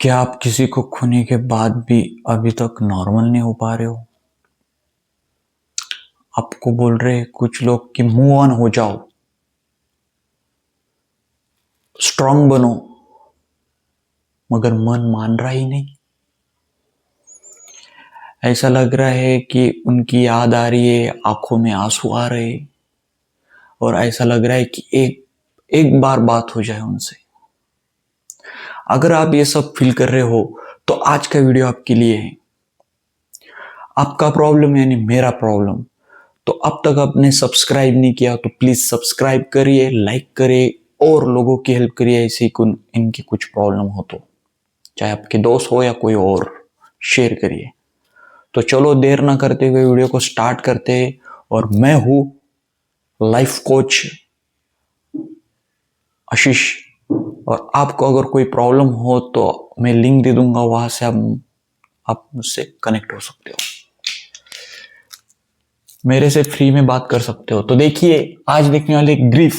क्या आप किसी को खोने के बाद भी अभी तक नॉर्मल नहीं हो पा रहे हो? आपको बोल रहे कुछ लोग कि मूव ऑन हो जाओ, स्ट्रांग बनो, मगर मन मान रहा ही नहीं। ऐसा लग रहा है कि उनकी याद आ रही है, आंखों में आंसू आ रहे, और ऐसा लग रहा है कि एक एक बार बात हो जाए उनसे। अगर आप ये सब फील कर रहे हो तो आज का वीडियो आपके लिए है। आपका प्रॉब्लम यानी मेरा प्रॉब्लम। तो अब तक आपने सब्सक्राइब नहीं किया तो प्लीज सब्सक्राइब करिए, लाइक करिए और लोगों की हेल्प करिए। ऐसी इनकी कुछ प्रॉब्लम हो तो, चाहे आपके दोस्त हो या कोई और, शेयर करिए। तो चलो देर ना करते हुए वीडियो को स्टार्ट करते हैं। और मैं हूं लाइफ कोच आशीष, और आपको अगर कोई प्रॉब्लम हो तो मैं लिंक दे दूंगा, वहां से आप मुझसे कनेक्ट हो सकते हो, मेरे से फ्री में बात कर सकते हो। तो देखिए, आज देखने वाले ग्रीफ।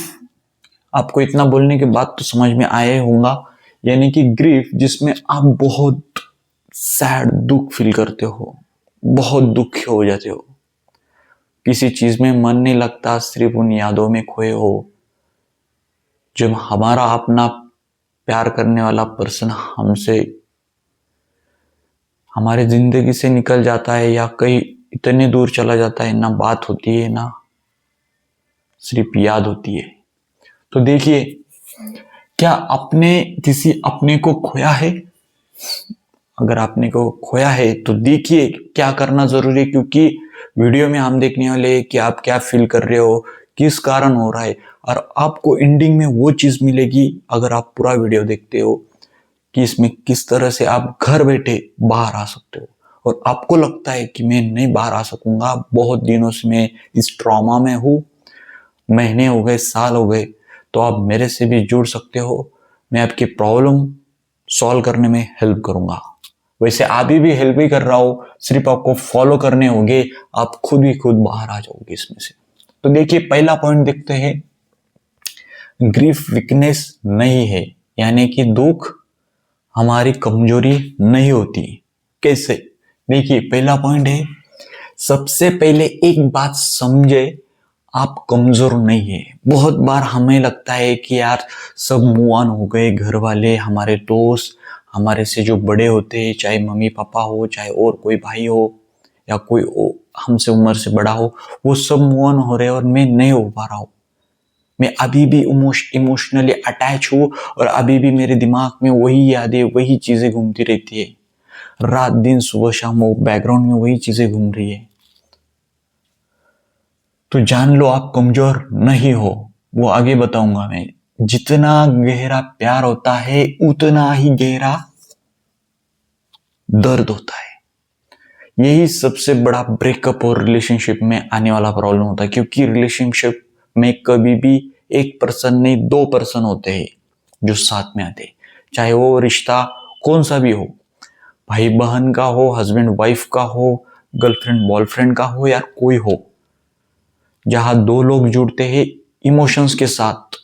आपको इतना बोलने के बाद तो समझ में आया होगा, यानी कि ग्रीफ जिसमें आप बहुत सैड, दुख फील करते हो, बहुत दुखी हो जाते हो, किसी चीज में मन नहीं लगता, सिर्फ उन यादों में खोए हो। जब हमारा अपना प्यार करने वाला पर्सन हमसे, हमारे जिंदगी से निकल जाता है या कहीं इतने दूर चला जाता है, ना बात होती है ना सिर्फ याद होती है। तो देखिए, क्या आपने किसी अपने को खोया है? अगर आपने को खोया है तो देखिए क्या करना जरूरी है, क्योंकि वीडियो में हम देखने वाले हैं कि आप क्या फील कर रहे हो, किस कारण हो रहा है, और आपको एंडिंग में वो चीज मिलेगी अगर आप पूरा वीडियो देखते हो कि इसमें किस तरह से आप घर बैठे बाहर आ सकते हो। और आपको लगता है कि मैं नहीं बाहर आ सकूंगा, बहुत दिनों से मैं इस ट्रॉमा में हूं, महीने हो गए, साल हो गए, तो आप मेरे से भी जुड़ सकते हो। मैं आपकी प्रॉब्लम सॉल्व करने में हेल्प करूंगा। वैसे अभी भी हेल्प ही कर रहा हूं, सिर्फ आपको फॉलो करने होंगे, आप खुद ही खुद बाहर आ जाओगे इसमें से। तो देखिए, पहला पॉइंट देखते हैं। ग्रीफ वीकनेस नहीं है, यानी कि दुख हमारी कमजोरी नहीं होती। कैसे? देखिए, पहला पॉइंट है, सबसे पहले एक बात समझे, आप कमजोर नहीं है। बहुत बार हमें लगता है कि यार सब मूव ऑन हो गए, घर वाले, हमारे दोस्त, हमारे से जो बड़े होते हैं, चाहे मम्मी पापा हो, चाहे और कोई भाई हो या कोई हमसे उम्र से बड़ा हो, वो सब मूव ऑन हो रहे हैं और मैं नहीं हो पा रहा हूँ। मैं अभी भी इमोशनली अटैच हूँ, और अभी भी मेरे दिमाग में वही यादें, वही चीजें घूमती रहती है, रात दिन सुबह शाम वो बैकग्राउंड में वही चीजें घूम रही है। तो जान लो आप कमजोर नहीं हो। वो आगे बताऊंगा मैं। जितना गहरा प्यार होता है उतना ही गहरा दर्द होता है। यही सबसे बड़ा ब्रेकअप और रिलेशनशिप में आने वाला प्रॉब्लम होता है, क्योंकि रिलेशनशिप में कभी भी एक पर्सन नहीं, दो पर्सन होते हैं जो साथ में आते हैं। चाहे वो रिश्ता कौन सा भी हो, भाई बहन का हो, हस्बैंड वाइफ का हो, गर्लफ्रेंड बॉयफ्रेंड का हो, या कोई हो, जहां दो लोग जुड़ते हैं इमोशंस के साथ,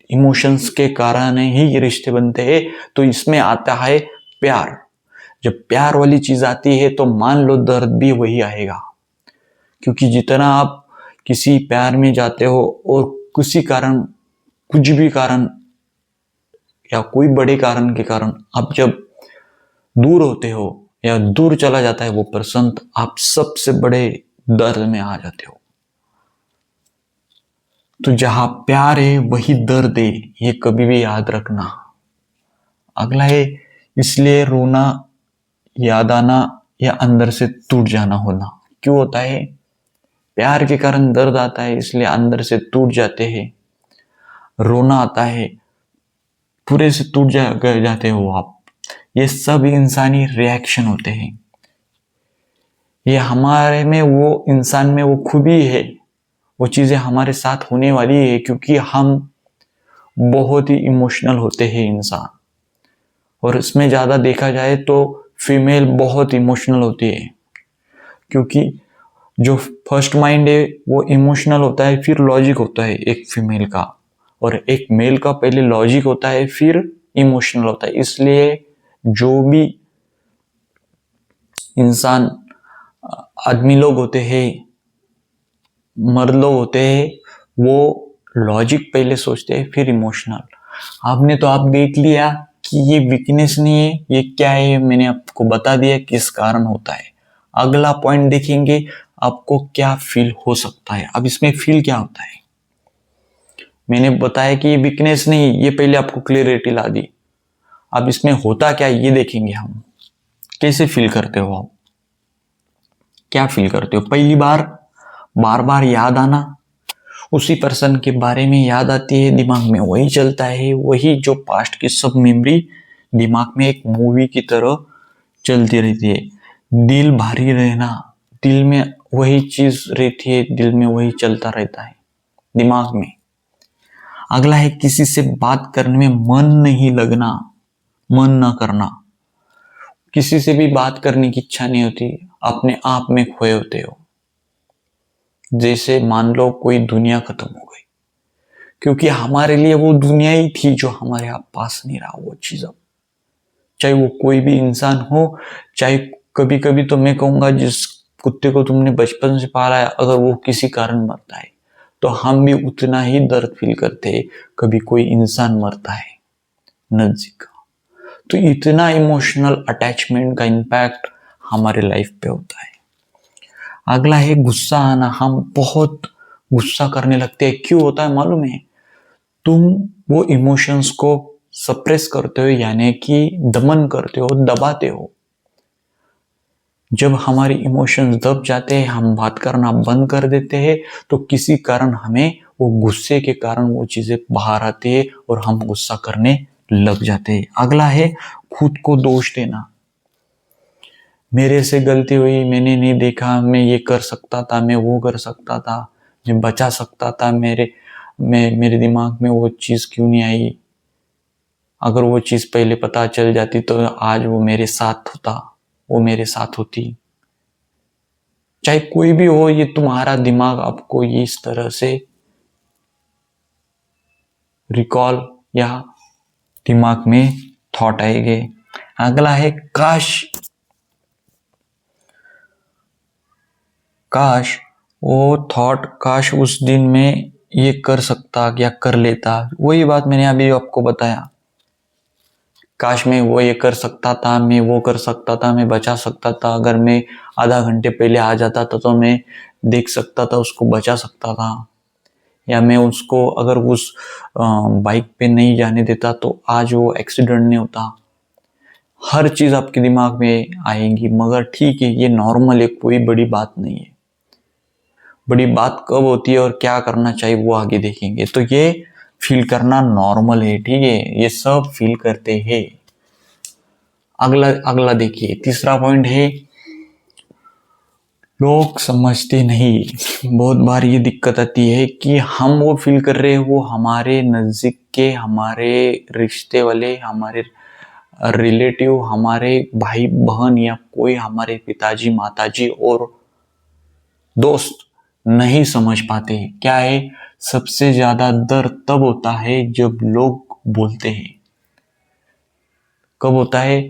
इमोशंस के कारण ही ये रिश्ते बनते हैं। तो इसमें आता है प्यार। जब प्यार वाली चीज आती है तो मान लो दर्द भी वही आएगा, क्योंकि जितना आप किसी प्यार में जाते हो और किसी कारण, कुछ भी कारण या कोई बड़े कारण के कारण आप जब दूर होते हो या दूर चला जाता है वो पर्सन, तो आप सबसे बड़े दर्द में आ जाते हो। तो जहां प्यार है वही दर्द है, ये कभी भी याद रखना। अगला है, इसलिए रोना, याद आना या अंदर से टूट जाना होना। क्यों होता है? प्यार के कारण दर्द आता है, इसलिए अंदर से टूट जाते हैं, रोना आता है, पूरे से जाते हो आप। ये सब इंसानी रिएक्शन होते हैं। ये हमारे में, वो इंसान में वो खूबी है, वो चीजें हमारे साथ होने वाली है, क्योंकि हम बहुत ही इमोशनल होते हैं इंसान। और इसमें ज्यादा देखा जाए तो फीमेल बहुत इमोशनल होती है, क्योंकि जो फर्स्ट माइंड है वो इमोशनल होता है, फिर लॉजिक होता है एक फीमेल का, और एक मेल का पहले लॉजिक होता है, फिर इमोशनल होता है। इसलिए जो भी इंसान, आदमी लोग होते हैं, मर्द लोग होते हैं, वो लॉजिक पहले सोचते हैं फिर इमोशनल। आपने तो आप देख लिया कि ये वीकनेस नहीं है, ये क्या है, मैंने आपको बता दिया किस कारण होता है। अगला पॉइंट देखेंगे आपको क्या फील हो सकता है। अब इसमें फील क्या होता है, मैंने बताया कि ये वीकनेस नहीं, ये पहले आपको क्लियरिटी ला दी। अब इसमें होता क्या ये देखेंगे हम। कैसे फील करते हो आप, क्या फील करते हो? पहली बार बार बार याद आना, उसी पर्सन के बारे में याद आती है, दिमाग में वही चलता है, वही जो पास्ट की सब मेमोरी दिमाग में एक मूवी की तरह चलती रहती है। दिल भारी रहना, दिल में वही चीज रहती है, दिल में वही चलता रहता है दिमाग में। अगला है किसी से बात करने में मन नहीं लगना, मन ना करना, किसी से भी बात करने की इच्छा नहीं होती, अपने आप में खोए होते हो, जैसे मान लो कोई दुनिया खत्म हो गई, क्योंकि हमारे लिए वो दुनिया ही थी जो हमारे आप पास नहीं रहा वो चीज। अब चाहे वो कोई भी इंसान हो, चाहे कभी कभी तो मैं कहूंगा जिस कुत्ते को तुमने बचपन से पाला है, अगर वो किसी कारण मरता है तो हम भी उतना ही दर्द फील करते हैं कभी कोई इंसान मरता है नजदीक का। तो इतना इमोशनल अटैचमेंट का इम्पैक्ट हमारे लाइफ पे होता है। अगला है गुस्सा आना, हम बहुत गुस्सा करने लगते हैं। क्यों होता है मालूम है? तुम वो इमोशंस को सप्रेस करते हो, यानी कि दमन करते हो, दबाते हो। जब हमारे इमोशंस दब जाते हैं, हम बात करना बंद कर देते हैं, तो किसी कारण हमें वो गुस्से के कारण वो चीजें बाहर आती है और हम गुस्सा करने लग जाते हैं। अगला है खुद को दोष देना, मेरे से गलती हुई, मैंने नहीं देखा, मैं ये कर सकता था, मैं वो कर सकता था, मैं बचा सकता था, मेरे दिमाग में वो चीज क्यों नहीं आई? अगर वो चीज पहले पता चल जाती तो आज वो मेरे साथ होता, वो मेरे साथ होती। चाहे कोई भी हो, ये तुम्हारा दिमाग आपको ये इस तरह से रिकॉल या दिमाग में थॉट आएंगे। अगला है काश वो थॉट, काश उस दिन में ये कर सकता या कर लेता। वही बात मैंने अभी आपको बताया, काश मैं वो ये कर सकता था, मैं वो कर सकता था, मैं बचा सकता था, अगर मैं आधा घंटे पहले आ जाता था तो मैं देख सकता था, उसको बचा सकता था, या मैं उसको अगर उस बाइक पे नहीं जाने देता तो आज वो एक्सीडेंट नहीं होता। हर चीज आपके दिमाग में आएगी, मगर ठीक है, ये नॉर्मल है, कोई बड़ी बात नहीं है। बड़ी बात कब होती है और क्या करना चाहिए वो आगे देखेंगे। तो ये फील करना नॉर्मल है, ठीक है, ये सब फील करते हैं। अगला देखिए, तीसरा पॉइंट है लोग समझते नहीं। बहुत बार ये दिक्कत आती है कि हम वो फील कर रहे हैं, वो हमारे नजदीक के, हमारे रिश्ते वाले, हमारे रिलेटिव, हमारे भाई बहन या कोई हमारे पिताजी माताजी और दोस्त नहीं समझ पाते। क्या है, सबसे ज्यादा दर्द तब होता है जब लोग बोलते हैं। कब होता है?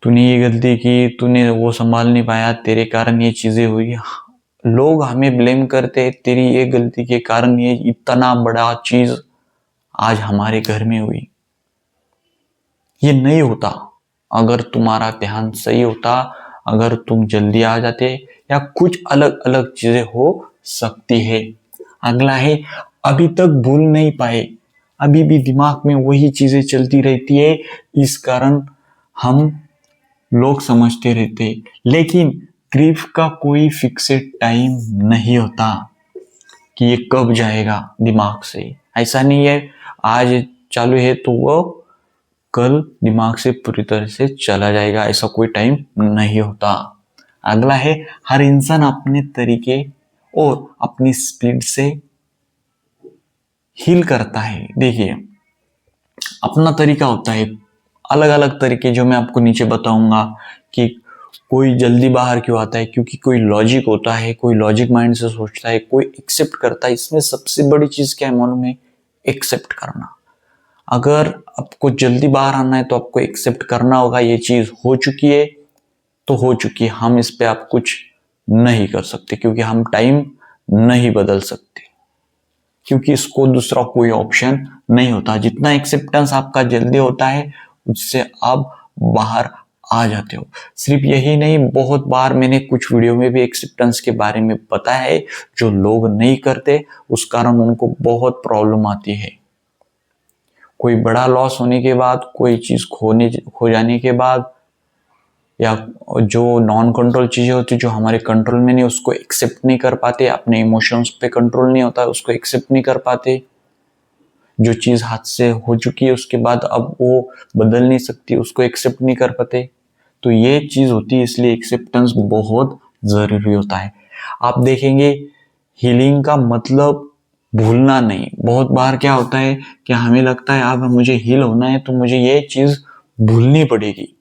तूने ये गलती की, तूने वो संभाल नहीं पाया, तेरे कारण ये चीजें हुई। लोग हमें ब्लेम करते हैं, तेरी ये गलती के कारण ये इतना बड़ा चीज आज हमारे घर में हुई। ये नहीं होता अगर तुम्हारा ध्यान सही होता, अगर तुम जल्दी आ जाते, या कुछ अलग अलग चीजें हो सकती है। अगला है अभी तक भूल नहीं पाए, अभी भी दिमाग में वही चीजें चलती रहती है, इस कारण हम लोग समझते रहते। लेकिन ग्रीफ का कोई फिक्सेड टाइम नहीं होता कि ये कब जाएगा दिमाग से। ऐसा नहीं है आज चालू है तो वो कल दिमाग से पूरी तरह से चला जाएगा, ऐसा कोई टाइम नहीं होता। अगला है हर इंसान अपने तरीके और अपनी स्पीड से हील करता है। देखिए, अपना तरीका होता है, अलग अलग तरीके जो मैं आपको नीचे बताऊंगा कि कोई जल्दी बाहर क्यों आता है, क्योंकि कोई लॉजिक होता है, कोई लॉजिक माइंड से सोचता है, कोई एक्सेप्ट करता है। इसमें सबसे बड़ी चीज क्या है मालूम है? एक्सेप्ट करना। अगर आपको जल्दी बाहर आना है तो आपको एक्सेप्ट करना होगा ये चीज हो चुकी है तो हो चुकी है, हम इस पे आप कुछ नहीं कर सकते क्योंकि हम टाइम नहीं बदल सकते, क्योंकि इसको दूसरा कोई ऑप्शन नहीं होता। जितना एक्सेप्टेंस आपका जल्दी होता है उससे आप बाहर आ जाते हो। सिर्फ यही नहीं, बहुत बार मैंने कुछ वीडियो में भी एक्सेप्टेंस के बारे में बताया है, जो लोग नहीं करते उस कारण उनको बहुत प्रॉब्लम आती है। कोई बड़ा लॉस होने के बाद, कोई चीज खो जाने के बाद, या जो नॉन कंट्रोल चीजें होती जो हमारे कंट्रोल में नहीं, उसको एक्सेप्ट नहीं कर पाते, अपने इमोशंस पे कंट्रोल नहीं होता, उसको एक्सेप्ट नहीं कर पाते। जो चीज हाथ से हो चुकी है उसके बाद अब वो बदल नहीं सकती, उसको एक्सेप्ट नहीं कर पाते। तो ये चीज होती है, इसलिए एक्सेप्टेंस बहुत जरूरी होता है। आप देखेंगे हीलिंग का मतलब भूलना नहीं। बहुत बार क्या होता है कि हमें लगता है अब मुझे हील होना है तो मुझे ये चीज भूलनी पड़ेगी,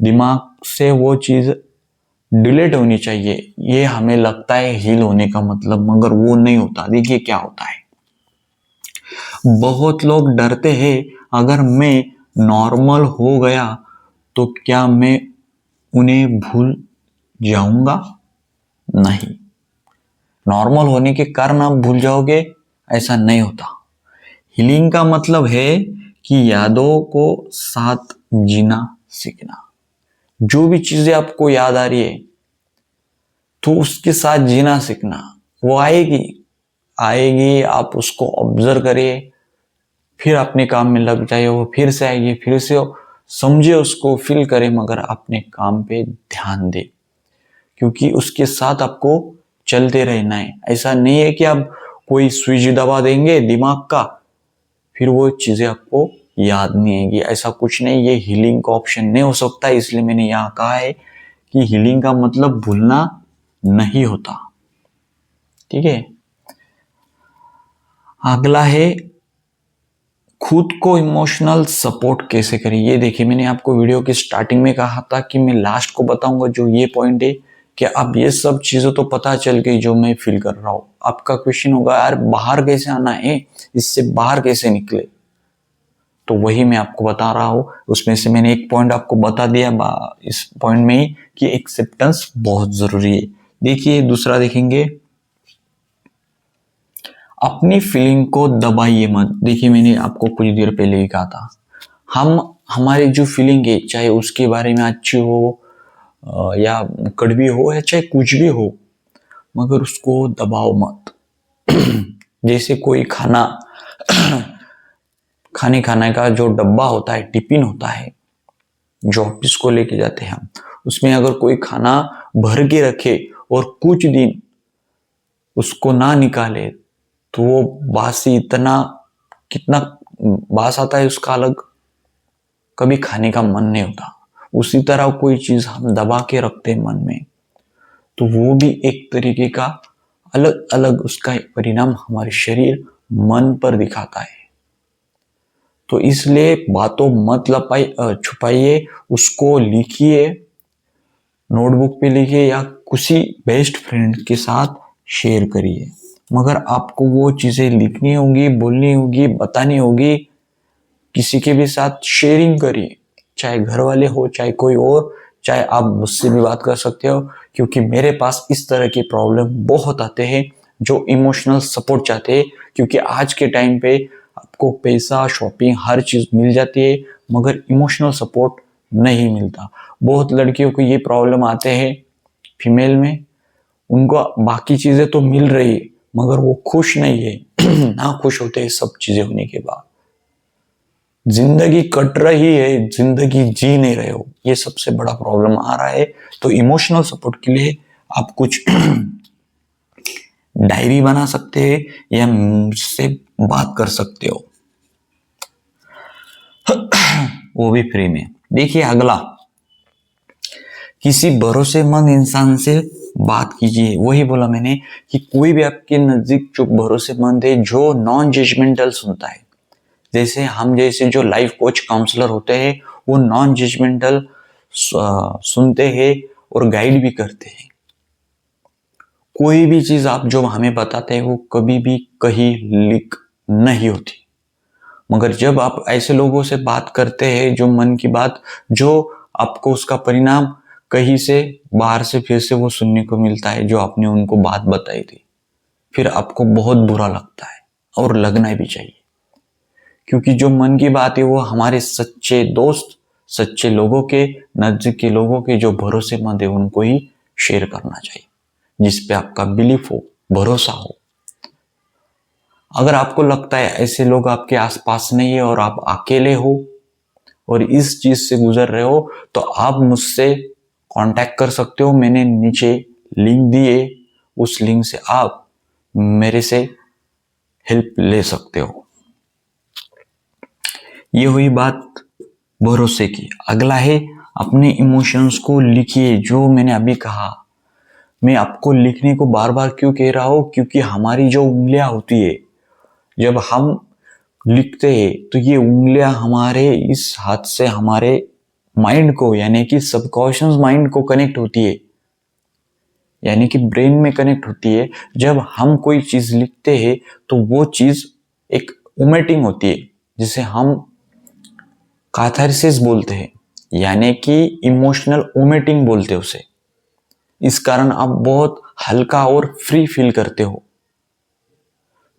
दिमाग से वो चीज डिलीट होनी चाहिए, ये हमें लगता है हील होने का मतलब, मगर वो नहीं होता। देखिए क्या होता है, बहुत लोग डरते हैं अगर मैं नॉर्मल हो गया तो क्या मैं उन्हें भूल जाऊंगा? नहीं, नॉर्मल होने के कारण आप भूल जाओगे ऐसा नहीं होता। हीलिंग का मतलब है कि यादों को साथ जीना सीखना। जो भी चीजें आपको याद आ रही है तो उसके साथ जीना सीखना। वो आएगी आएगी, आप उसको ऑब्जर्व करिए, फिर अपने काम में लग जाइए, वो फिर से आएगी, फिर से समझे उसको, फील करें, मगर अपने काम पे ध्यान दे, क्योंकि उसके साथ आपको चलते रहना है। ऐसा नहीं है कि आप कोई स्विच दबा देंगे दिमाग का फिर वो चीजें आपको याद नहीं आएगी, ऐसा कुछ नहीं। ये हीलिंग का ऑप्शन नहीं हो सकता, इसलिए मैंने यहाँ कहा है कि हीलिंग का मतलब भूलना नहीं होता। ठीक है, अगला है खुद को इमोशनल सपोर्ट कैसे करें। ये देखिए, मैंने आपको वीडियो की स्टार्टिंग में कहा था कि मैं लास्ट को बताऊंगा जो ये पॉइंट है कि अब ये सब चीजें तो पता चल गई जो मैं फील कर रहा हूं। आपका क्वेश्चन होगा यार बाहर कैसे आना है, इससे बाहर कैसे निकले, तो वही मैं आपको बता रहा हूं। उसमें से मैंने एक पॉइंट आपको बता दिया इस पॉइंट में ही कि एक्सेप्टेंस बहुत जरूरी है। देखिए दूसरा देखेंगे, अपनी फीलिंग को दबाइए मत। देखिए मैंने आपको कुछ देर पहले ही कहा था, हमारी जो फीलिंग है चाहे उसके बारे में अच्छी हो या कड़वी हो या चाहे कुछ भी हो, मगर उसको दबाओ मत। जैसे कोई खाने का जो डब्बा होता है, टिफिन होता है जो ऑफिस को लेके जाते हैं हम, उसमें अगर कोई खाना भर के रखे और कुछ दिन उसको ना निकाले तो वो बासी इतना, कितना बास आता है उसका अलग, कभी खाने का मन नहीं होता। उसी तरह कोई चीज हम दबा के रखते हैं मन में तो वो भी एक तरीके का अलग अलग उसका परिणाम हमारे शरीर मन पर दिखाता है। तो इसलिए बातों मत छुपाइए, उसको लिखिए, नोटबुक पे लिखिए या किसी बेस्ट फ्रेंड के साथ शेयर करिए। मगर आपको वो चीजें लिखनी होगी, बोलनी होगी, बतानी होगी, किसी के भी साथ शेयरिंग करिए, चाहे घर वाले हो चाहे कोई और, चाहे आप मुझसे भी बात कर सकते हो, क्योंकि मेरे पास इस तरह के प्रॉब्लम बहुत आते हैं जो इमोशनल सपोर्ट चाहते हैं। क्योंकि आज के टाइम पे आपको पैसा, शॉपिंग, हर चीज मिल जाती है मगर इमोशनल सपोर्ट नहीं मिलता। बहुत लड़कियों को ये प्रॉब्लम आते हैं फीमेल में, उनको बाकी चीजें तो मिल रही है मगर वो खुश नहीं है ना खुश होते हैं सब चीजें होने के बाद। जिंदगी कट रही है, जिंदगी जी नहीं रहे हो, ये सबसे बड़ा प्रॉब्लम आ रहा है। तो इमोशनल सपोर्ट के लिए आप कुछ डायरी बना सकते हैं या मुझसे बात कर सकते हो, वो भी फ्री में। देखिए अगला, किसी भरोसेमंद इंसान से बात कीजिए। वही बोला मैंने कि कोई भी आपके नजदीक जो भरोसेमंद है, जो नॉन जजमेंटल सुनता है, जैसे जो लाइफ कोच काउंसलर होते हैं वो नॉन जजमेंटल सुनते हैं और गाइड भी करते हैं। कोई भी चीज आप जो हमें बताते हैं वो कभी भी कहीं लीक नहीं होती, मगर जब आप ऐसे लोगों से बात करते हैं जो मन की बात, जो आपको उसका परिणाम कहीं से बाहर से फिर से वो सुनने को मिलता है जो आपने उनको बात बताई थी, फिर आपको बहुत बुरा लगता है और लगना भी चाहिए। क्योंकि जो मन की बात है वो हमारे सच्चे दोस्त, सच्चे लोगों के, नजदीक के लोगों के जो भरोसेमंद है उनको ही शेयर करना चाहिए, जिस पे आपका बिलीफ हो, भरोसा हो। अगर आपको लगता है ऐसे लोग आपके आसपास नहीं है और आप अकेले हो और इस चीज से गुजर रहे हो, तो आप मुझसे कांटेक्ट कर सकते हो। मैंने नीचे लिंक दिए, उस लिंक से आप मेरे से हेल्प ले सकते हो। ये हुई बात भरोसे की। अगला है अपने इमोशंस को लिखिए। जो मैंने अभी कहा, मैं आपको लिखने को बार बार क्यों कह रहा हूं, क्योंकि हमारी जो उंगलियां होती है, जब हम लिखते हैं तो ये उंगलियां हमारे इस हाथ से हमारे माइंड को, यानी कि सबकॉन्शियस माइंड को कनेक्ट होती है, यानी कि ब्रेन में कनेक्ट होती है। जब हम कोई चीज लिखते हैं तो वो चीज एक ओमेटिंग होती है, जिसे हम कैथारसिस बोलते हैं, यानी कि इमोशनल ओमेटिंग बोलते हैं उसे। इस कारण आप बहुत हल्का और फ्री फील करते हो।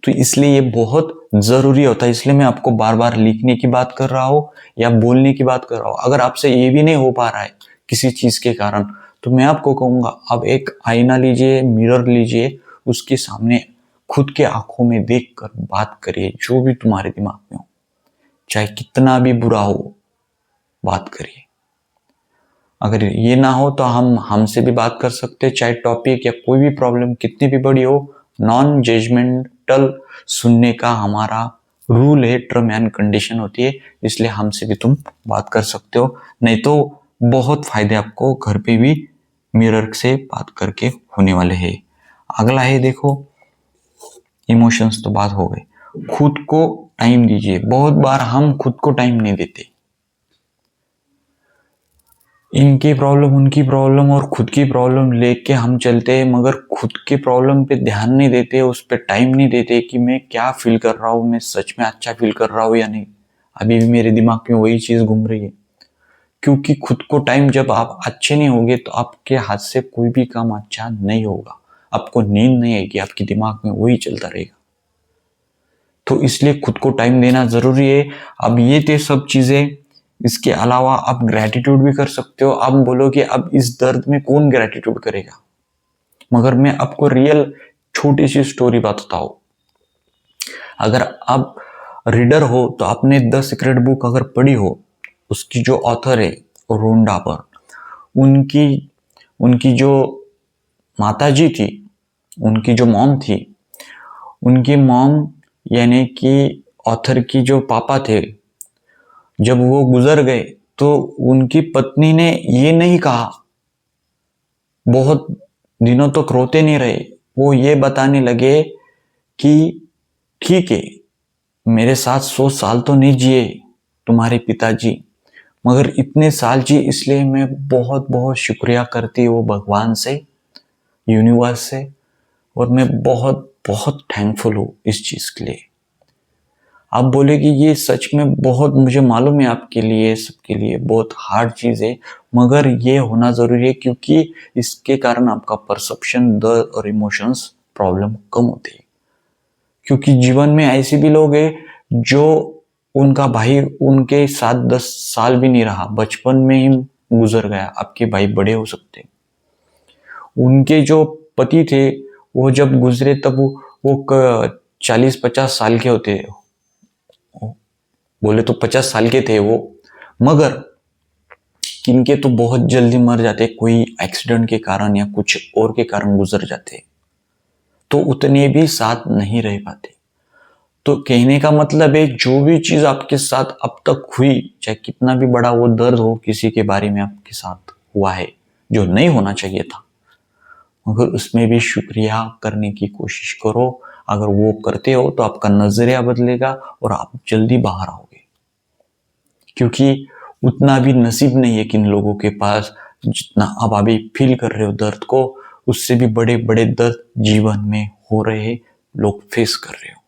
तो इसलिए ये बहुत जरूरी होता है। इसलिए मैं आपको बार बार लिखने की बात कर रहा हूं या बोलने की बात कर रहा हूं। अगर आपसे ये भी नहीं हो पा रहा है किसी चीज के कारण, तो मैं आपको कहूंगा आप एक आईना लीजिए, मिरर लीजिए, उसके सामने खुद के आंखों में देखकर बात करिए, जो भी तुम्हारे दिमाग में हो, चाहे कितना भी बुरा हो, बात करिए। अगर ये ना हो तो हम हमसे भी बात कर सकते हैं, चाहे टॉपिक या कोई भी प्रॉब्लम कितनी भी बड़ी हो। नॉन जजमेंटल सुनने का हमारा रूल है, टर्म एंड कंडीशन होती है, इसलिए हमसे भी तुम बात कर सकते हो। नहीं तो बहुत फायदे आपको घर पे भी मिरर से बात करके होने वाले हैं। अगला है, देखो, इमोशंस तो बात हो गई। खुद को टाइम दीजिए। बहुत बार हम खुद को टाइम नहीं देते। इनकी प्रॉब्लम, उनकी प्रॉब्लम और खुद की प्रॉब्लम लेके हम चलते हैं, मगर खुद की प्रॉब्लम पे ध्यान नहीं देते, उस पर टाइम नहीं देते कि मैं क्या फील कर रहा हूँ, मैं सच में अच्छा फील कर रहा हूँ या नहीं। अभी भी मेरे दिमाग में वही चीज घूम रही है। क्योंकि खुद को टाइम, जब आप अच्छे नहीं होगे तो आपके हाथ से कोई भी काम अच्छा नहीं होगा। आपको नींद नहीं आएगी, आपके दिमाग में वही चलता रहेगा। तो इसलिए खुद को टाइम देना जरूरी है। अब ये थे सब चीजें। इसके अलावा आप ग्रेटिट्यूड भी कर सकते हो। आप बोलोगे अब इस दर्द में कौन ग्रेटिट्यूड करेगा, मगर मैं आपको रियल छोटी सी स्टोरी बताता हूं। अगर आप रीडर हो तो आपने द सीक्रेट बुक अगर पढ़ी हो, उसकी जो ऑथर है रोंडा पर, उनकी उनकी जो माताजी थी, उनकी जो मॉम थी, उनकी मॉम यानी कि ऑथर की जो पापा थे, जब वो गुजर गए तो उनकी पत्नी ने ये नहीं कहा, बहुत दिनों तक रोते नहीं रहे। वो ये बताने लगे कि ठीक है, मेरे साथ 100 साल तो नहीं जिए तुम्हारे पिताजी, मगर इतने साल जी, इसलिए मैं बहुत बहुत शुक्रिया करती हूँ भगवान से, यूनिवर्स से, और मैं बहुत बहुत थैंकफुल हूँ इस चीज के लिए। आप बोले कि ये सच में बहुत, मुझे मालूम है आपके लिए, सबके लिए बहुत हार्ड चीज है, मगर ये होना जरूरी है, क्योंकि इसके कारण आपका परसेप्शन, दर्द और इमोशंस प्रॉब्लम कम होती है। क्योंकि जीवन में ऐसे भी लोग हैं जो उनका भाई उनके साथ 10 साल भी नहीं रहा, बचपन में ही गुजर गया। आपके भाई बड़े हो सकते हैं। उनके जो पति थे वो जब गुजरे तब वो 40-50 साल के होते, बोले तो 50 साल के थे वो, मगर किनके तो बहुत जल्दी मर जाते, कोई एक्सीडेंट के कारण या कुछ और के कारण गुजर जाते, तो उतने भी साथ नहीं रह पाते। तो कहने का मतलब है, जो भी चीज आपके साथ अब तक हुई, चाहे कितना भी बड़ा वो दर्द हो, किसी के बारे में आपके साथ हुआ है जो नहीं होना चाहिए था, मगर उसमें भी शुक्रिया करने की कोशिश करो। अगर वो करते हो तो आपका नजरिया बदलेगा और आप जल्दी बाहर आओगे। क्योंकि उतना भी नसीब नहीं है किन लोगों के पास जितना आप अभी फील कर रहे हो दर्द को, उससे भी बड़े बड़े दर्द जीवन में हो रहे, लोग फेस कर रहे हो।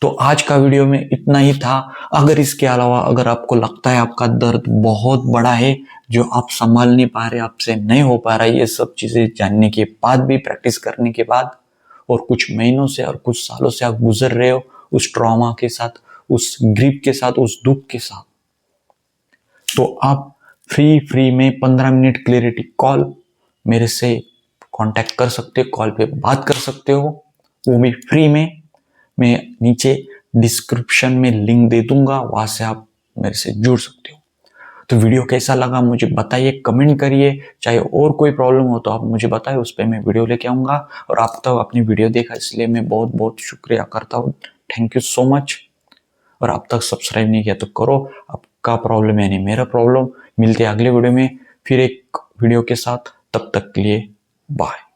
तो आज का वीडियो में इतना ही था। अगर इसके अलावा अगर आपको लगता है आपका दर्द बहुत बड़ा है जो आप संभाल नहीं पा रहे, आपसे नहीं हो पा रहा है, ये सब चीजें जानने के बाद भी, प्रैक्टिस करने के बाद, और कुछ महीनों से और कुछ सालों से आप गुजर रहे हो उस ट्रॉमा के साथ, उस ग्रीफ के साथ, उस दुख के साथ, तो आप फ्री में 15 मिनट क्लैरिटी कॉल मेरे से कांटेक्ट कर सकते हो, कॉल पे बात कर सकते हो, वो भी फ्री में। मैं नीचे डिस्क्रिप्शन में लिंक दे दूंगा, वहां से आप मेरे से जुड़ सकते हो। तो वीडियो कैसा लगा मुझे बताइए, कमेंट करिए। चाहे और कोई प्रॉब्लम हो तो आप मुझे बताइए, उस पर मैं वीडियो लेके आऊंगा। और आप तो अपनी वीडियो देखा इसलिए मैं बहुत बहुत शुक्रिया करता हूँ। Thank you so much. और अब तक सब्सक्राइब नहीं किया तो करो, आपका प्रॉब्लम यानी मेरा प्रॉब्लम। मिलते हैं अगले वीडियो में फिर एक वीडियो के साथ, तब तक के लिए बाय।